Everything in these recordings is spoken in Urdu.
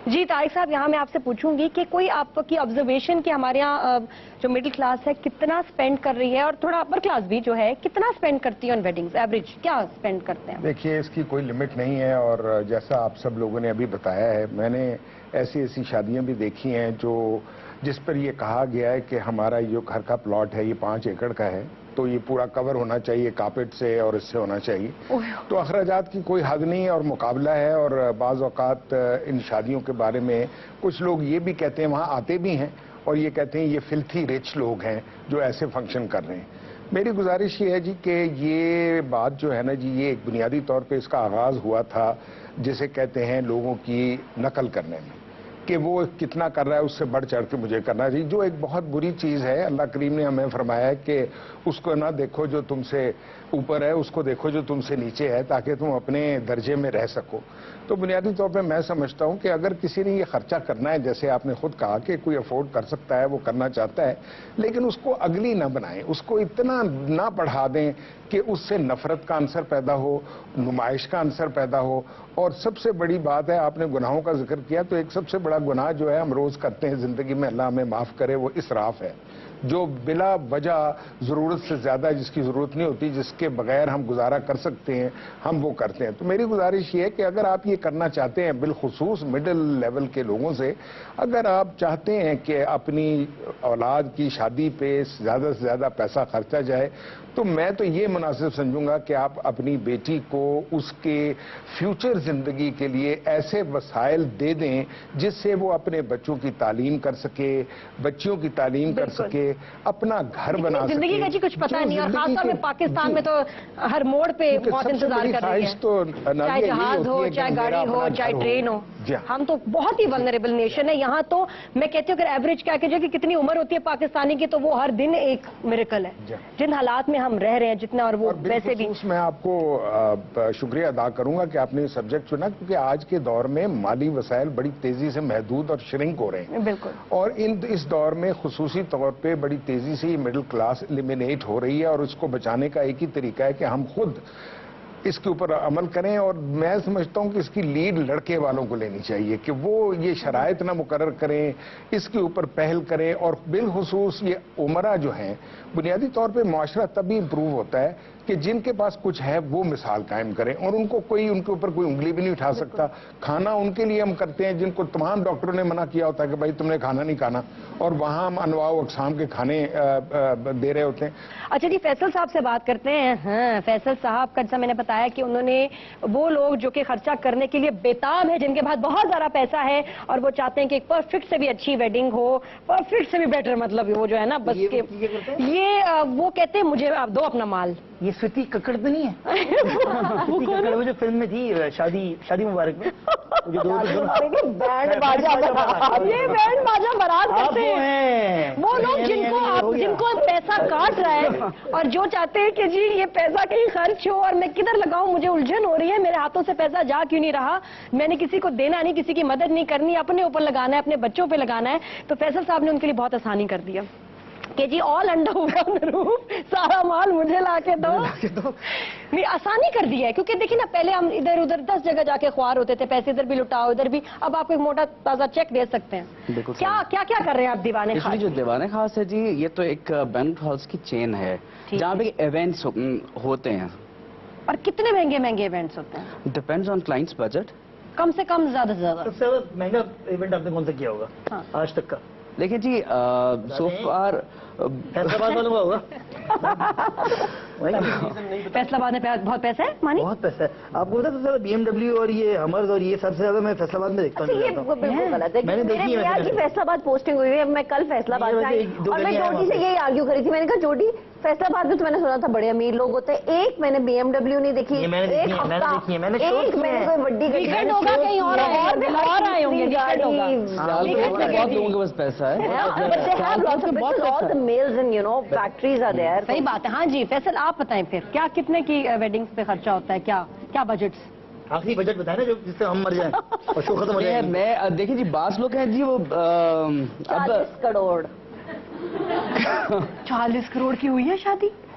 جی طارق صاحب، یہاں میں آپ سے پوچھوں گی کہ کوئی آپ کی آبزرویشن کہ ہمارے یہاں جو مڈل کلاس ہے کتنا سپینڈ کر رہی ہے، اور تھوڑا اپر کلاس بھی جو ہے کتنا سپینڈ کرتی ہے آن ویڈنگز، ایوریج کیا سپینڈ کرتے ہیں؟ دیکھیے اس کی کوئی لمٹ نہیں ہے، اور جیسا آپ سب لوگوں نے ابھی بتایا ہے، میں نے ایسی شادیاں بھی دیکھی ہیں جس پر یہ کہا گیا ہے کہ ہمارا جو گھر کا پلاٹ ہے یہ 5 ایکڑ کا ہے، تو یہ پورا کور ہونا چاہیے کارپیٹ سے اور اس سے ہونا چاہیے. تو اخراجات کی کوئی حد نہیں اور مقابلہ ہے. اور بعض اوقات ان شادیوں کے بارے میں کچھ لوگ یہ بھی کہتے ہیں، وہاں آتے بھی ہیں اور یہ کہتے ہیں یہ فلتھی رچ لوگ ہیں جو ایسے فنکشن کر رہے ہیں. میری گزارش یہ ہے جی کہ یہ بات جو ہے نا جی، یہ ایک بنیادی طور پہ اس کا آغاز ہوا تھا جسے کہتے ہیں لوگوں کی نقل کرنے میں، کہ وہ کتنا کر رہا ہے اس سے بڑھ چڑھ کے مجھے کرنا چاہیے، جو ایک بہت بری چیز ہے. اللہ کریم نے ہمیں فرمایا ہے کہ اس کو نہ دیکھو جو تم سے اوپر ہے، اس کو دیکھو جو تم سے نیچے ہے، تاکہ تم اپنے درجے میں رہ سکو. تو بنیادی طور پہ میں سمجھتا ہوں کہ اگر کسی نے یہ خرچہ کرنا ہے، جیسے آپ نے خود کہا کہ کوئی افورڈ کر سکتا ہے، وہ کرنا چاہتا ہے، لیکن اس کو اگلی نہ بنائیں، اس کو اتنا نہ بڑھا دیں کہ اس سے نفرت کا عنصر پیدا ہو، نمائش کا عنصر پیدا ہو. اور سب سے بڑی بات ہے، آپ نے گناہوں کا ذکر کیا، تو ایک سب سے بڑا گناہ جو ہے ہم روز کرتے ہیں زندگی میں، اللہ ہمیں معاف کرے، وہ اسراف ہے. جو بلا وجہ ضرورت سے زیادہ جس کی ضرورت نہیں ہوتی، جس کے بغیر ہم گزارا کر سکتے ہیں، ہم وہ کرتے ہیں. تو میری گزارش یہ ہے کہ اگر آپ یہ کرنا چاہتے ہیں، بالخصوص مڈل لیول کے لوگوں سے، اگر آپ چاہتے ہیں کہ اپنی اولاد کی شادی پہ زیادہ سے زیادہ پیسہ خرچا جائے، تو میں تو یہ مناسب سمجھوں گا کہ آپ اپنی بیٹی کو اس کے فیوچر زندگی کے لیے ایسے وسائل دے دیں جس سے وہ اپنے بچوں کی تعلیم کر سکے، بچیوں کی تعلیم کر سکے، اپنا گھر بنا سکے. زندگی کا جی کچھ پتہ نہیں، اور خاص طور پہ پاکستان میں تو ہر موڑ پہ بہت انتظار کر رہی ہے، چاہے جہاز ہو، چاہے گاڑی ہو، چاہے ٹرین ہو. ہم تو بہت ہی ولنریبل نیشن ہے یہاں. تو میں کہتی ہوں اگر ایوریج کیا کہ جو کہ کتنی عمر ہوتی ہے پاکستانی کی، تو وہ ہر دن ایک میریکل ہے جن حالات میں ہم رہ رہے ہیں جتنا. اور وہ ویسے بھی میں آپ کو شکریہ ادا کروں گا کہ آپ نے یہ سبجیکٹ چنا، کیونکہ آج کے دور میں مالی وسائل بڑی تیزی سے محدود اور شرنک ہو رہے ہیں. بالکل. اور اس دور میں خصوصی طور پہ بڑی تیزی سے یہ مڈل کلاس ایلیمینیٹ ہو رہی ہے، اور اس کو بچانے کا ایک ہی طریقہ ہے کہ ہم خود اس کے اوپر عمل کریں. اور میں سمجھتا ہوں کہ اس کی لیڈ لڑکے والوں کو لینی چاہیے کہ وہ یہ شرائط نہ مقرر کریں، اس کے اوپر پہل کریں. اور بالخصوص یہ عمرہ جو ہیں، بنیادی طور پہ معاشرہ تبھی امپروو ہوتا ہے کہ جن کے پاس کچھ ہے وہ مثال قائم کریں، اور ان کے اوپر کوئی انگلی بھی نہیں اٹھا سکتا. کھانا ان کے لیے ہم کرتے ہیں جن کو تمام ڈاکٹروں نے منع کیا ہوتا ہے کہ بھائی تم نے کھانا نہیں کھانا، اور وہاں ہم انواع و اقسام کے کھانے دے رہے ہوتے ہیں. اچھا جی، فیصل صاحب سے بات کرتے ہیں. ہاں، فیصل صاحب کا جیسا میں نے بتایا کہ انہوں نے وہ لوگ جو کہ خرچہ کرنے کے لیے بیتاب ہے، جن کے پاس بہت زیادہ پیسہ ہے اور وہ چاہتے ہیں کہ ایک پرفیکٹ سے بھی اچھی ویڈنگ ہو، پرفیکٹ سے بھی بیٹر، مطلب وہ جو ہے نا بس کے یہ وہ کہتے ہیں مجھے آپ دو اپنا مال. یہ سویتی ککڑ تو نہیں ہے؟ سویتی ککڑ وہ جو فلم میں تھی شادی مبارک میں، بینڈ باجا برات کرتے ہیں وہ لوگ جن کو پیسہ کاٹ رہا ہے اور جو چاہتے ہیں کہ جی یہ پیسہ کہیں خرچ ہو اور میں کدھر لگاؤں، مجھے الجھن ہو رہی ہے، میرے ہاتھوں سے پیسہ جا کیوں نہیں رہا، میں نے کسی کو دینا نہیں، کسی کی مدد نہیں کرنی، اپنے اوپر لگانا ہے، اپنے بچوں پہ لگانا ہے. تو فیصل صاحب نے ان کے لیے بہت آسانی کر دیا کہ جی آل انڈر ہوگا، سارا مال مجھے لا کے دو. نہیں، آسانی کر دی ہے، کیونکہ دیکھیں نا پہلے ہم ادھر ادھر 10 جگہ جا کے خوار ہوتے تھے، پیسے ادھر بھی لٹاؤ ادھر بھی. اب آپ ایک موٹا تازہ چیک دے سکتے ہیں. کیا کر رہے ہیں آپ دیوانے خاص؟ جو دیوانے خاص ہے جی، یہ تو ایک بینک ہالس کی چین ہے جہاں پہ ایونٹس ہوتے ہیں. اور کتنے مہنگے ایونٹس ہوتے ہیں؟ Depends on clients budget. کم سے کم زیادہ سے زیادہ سب سے مہنگا ایونٹ آپ نے کون سا کیا ہوگا آج تک کا؟ دیکھیں جی، سو فار فیصلہ آباد والوں کا ہوگا. فیصلہ آباد میں بہت پیسہ ہے، مانی بہت پیسہ ہے. آپ کو پتا ہے BMW اور یہ ہمرز اور یہ سب سے زیادہ میں فیصلہ آباد میں دیکھتا ہوں. یہ بالکل غلط ہے. میں نے دیکھی ہے فیصلہ آباد پوسٹنگ ہوئی ہے، میں کل فیصلہ آباد سے آئی اور میں جوٹی سے یہی آرگیو کری تھی. میں نے کہا جوٹی فیصلہ آباد میں تو میں نے سنا تھا بڑے امیر لوگ ہوتے ہیں، ایک میں نے BMW نہیں دیکھی، ایک کوئی بڑی ویکینڈ ہوگا کہیں اور آئے ہوں گے، بہت لوگوں کے پاس پیسہ ہے. صحیح بات ہے. ہاں جی فیصل آپ بتائیں پھر کیا کتنے کی ویڈنگز پہ خرچہ ہوتا ہے، کیا بجٹس؟ آخری بجٹ بتائیں نا جو جس سے ہم مر جائیں اور شو ختم ہو جائے. میں دیکھیں جی، بعض لوگ ہیں جی وہ 40 کروڑ 40 کروڑ کی ہوئی ہے شادی.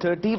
30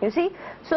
You see? So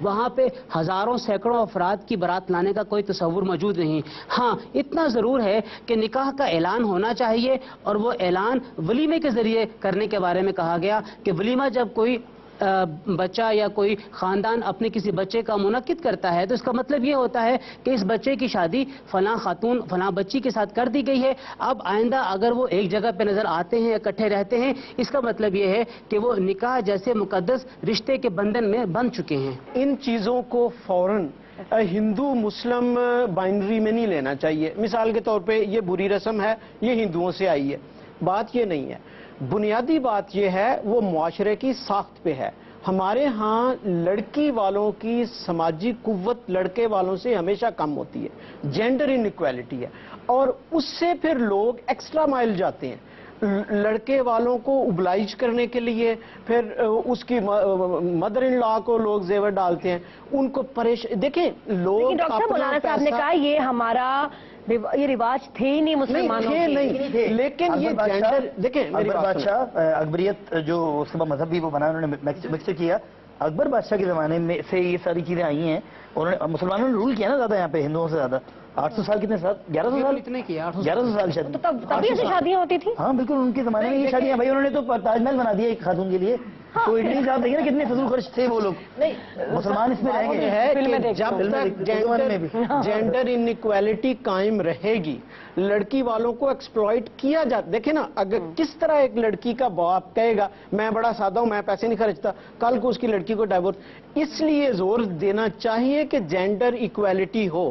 وہاں پہ ہزاروں سینکڑوں افراد کی بارات لانے کا کوئی تصور موجود نہیں۔ ہاں اتنا ضرور ہے کہ نکاح کا اعلان ہونا چاہیے، اور وہ اعلان ولیمے کے ذریعے کرنے کے بارے میں کہا گیا کہ ولیمہ جب کوئی بچہ یا کوئی خاندان اپنے کسی بچے کا منعقد کرتا ہے تو اس کا مطلب یہ ہوتا ہے کہ اس بچے کی شادی فلاں خاتون فلاں بچی کے ساتھ کر دی گئی ہے۔ اب آئندہ اگر وہ ایک جگہ پہ نظر آتے ہیں، اکٹھے رہتے ہیں، اس کا مطلب یہ ہے کہ وہ نکاح جیسے مقدس رشتے کے بندھن میں بندھ چکے ہیں۔ ان چیزوں کو فوراً ہندو مسلم بائنڈری میں نہیں لینا چاہیے۔ مثال کے طور پہ یہ بری رسم ہے، یہ ہندوؤں سے آئی ہے، بات یہ نہیں ہے۔ بنیادی بات یہ ہے وہ معاشرے کی ساخت پہ ہے۔ ہمارے ہاں لڑکی والوں کی سماجی قوت لڑکے والوں سے ہمیشہ کم ہوتی ہے، جینڈر ان ایکویلٹی ہے، اور اس سے پھر لوگ ایکسٹرا مائل جاتے ہیں لڑکے والوں کو اوبلائج کرنے کے لیے، پھر اس کی مدر ان لا کو لوگ زیور ڈالتے ہیں، ان کو دیکھیں لوگ۔ لیکن ڈاکٹر مولانا صاحب نے کہا یہ ہمارا یہ رواج تھے ہی نہیں مسلمانوں کے، نہیں، لیکن یہ جینڈر دیکھیں۔ اکبر بادشاہ اکبریت جو اس کا مذہب بھی وہ بنا، انہوں نے مکسچر کیا۔ اکبر بادشاہ کے زمانے میں سے یہ ساری چیزیں آئی ہیں، انہوں نے مسلمانوں نے رول کیا نا زیادہ یہاں پہ ہندوؤں سے زیادہ۔ 800 سال کتنے سال؟ 1100 سال اتنے کیا 1100 سال شاید۔ تبھی ایسی شادیاں ہوتی تھی۔ ہاں بالکل، ان کے زمانے میں یہ شادیاں بھائی انہوں نے تو تاج محل بنا دیا ایک خاتون کے لیے۔ تو اٹلی صاحب دیکھیں نا کتنے فضول خرچ تھے وہ لوگ۔ مسلمان اس میں رہیں گے ہے کہ جب تک جینڈر ان ایکویلٹی قائم رہے گی، لڑکی والوں کو ایکسپلائٹ کیا جاتا۔ دیکھیں نا، اگر کس طرح ایک لڑکی کا باپ کہے گا میں بڑا سادہ ہوں، میں پیسے نہیں خرچتا، کل کو اس کی لڑکی کو ڈائیورس۔ اس لیے زور دینا چاہیے کہ جینڈر ایکویلٹی ہو۔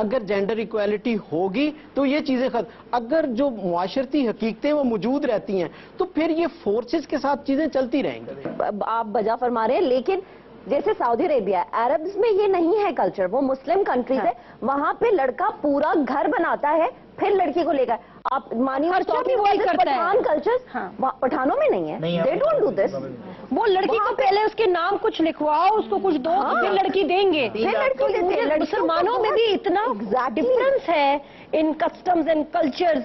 اگر جینڈر ایکویلٹی ہوگی تو یہ چیزیں اگر جو معاشرتی حقیقتیں وہ موجود رہتی ہیں تو پھر یہ فورسز کے ساتھ چیزیں چلتی رہیں گی۔ آپ بجا فرما رہے ہیں، لیکن جیسے سعودی عربیہ، عربز میں یہ نہیں ہے کلچر، وہ مسلم کنٹریز ہے، وہاں پہ لڑکا پورا گھر بناتا ہے پھر لڑکی کو لے کر۔ آپ مانیے پٹھان کلچر پٹھانوں میں نہیں ہے، they don't do this۔ وہ لڑکی کو پہلے اس کے نام کچھ لکھواؤ، اس کو کچھ دو، پھر لڑکی دیں گے۔ مسلمانوں میں بھی اتنا ڈفرنس ہے ان کسٹمز اینڈ کلچرز،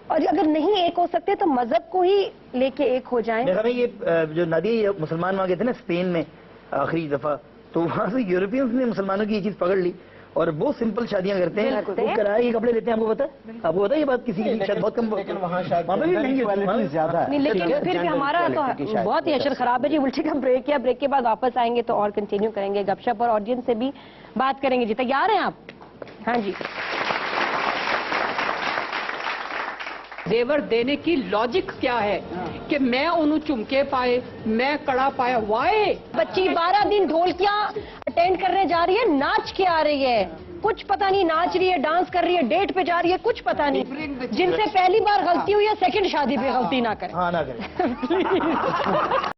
اور اگر نہیں ایک ہو سکتے تو مذہب کو ہی لے کے ایک ہو جائیں۔ یہ جو نادی مسلمان وہاں گئے تھے نا اسپین میں آخری دفعہ، تو وہاں سے یورپینز نے مسلمانوں کی یہ چیز پکڑ لی اور بہت سمپل شادیاں کرتے ہیں، وہ کرائے کے کپڑے لیتے ہیں۔ آپ کو پتا ہے؟ آپ کو پتا ہے یہ بات؟ کسی کی شاید بہت کم، وہاں پہ بھی مہنگی زیادہ ہے، لیکن پھر بھی ہمارا تو بہت ہی اشر خراب ہے جی۔ الٹی کا بریک کیا، بریک کے بعد واپس آئیں گے تو اور کنٹینیو کریں گے گپ شپ اور آڈینس سے بھی بات کریں گے۔ جی تیار ہیں آپ؟ ہاں جی۔ زیور دینے کی لاجک کیا ہے کہ میں انہوں چمکے پائے، میں کڑا پایا، وائے؟ بچی 12 دن ڈھولکیاں اٹینڈ کرنے جا رہی ہے، ناچ کے آ رہی ہے، کچھ پتہ نہیں، ناچ رہی ہے، ڈانس کر رہی ہے، ڈیٹ پہ جا رہی ہے، کچھ پتہ نہیں۔ جن سے پہلی بار غلطی ہوئی ہے سیکنڈ شادی پہ غلطی نہ کریں۔ ہاں نہ کریں۔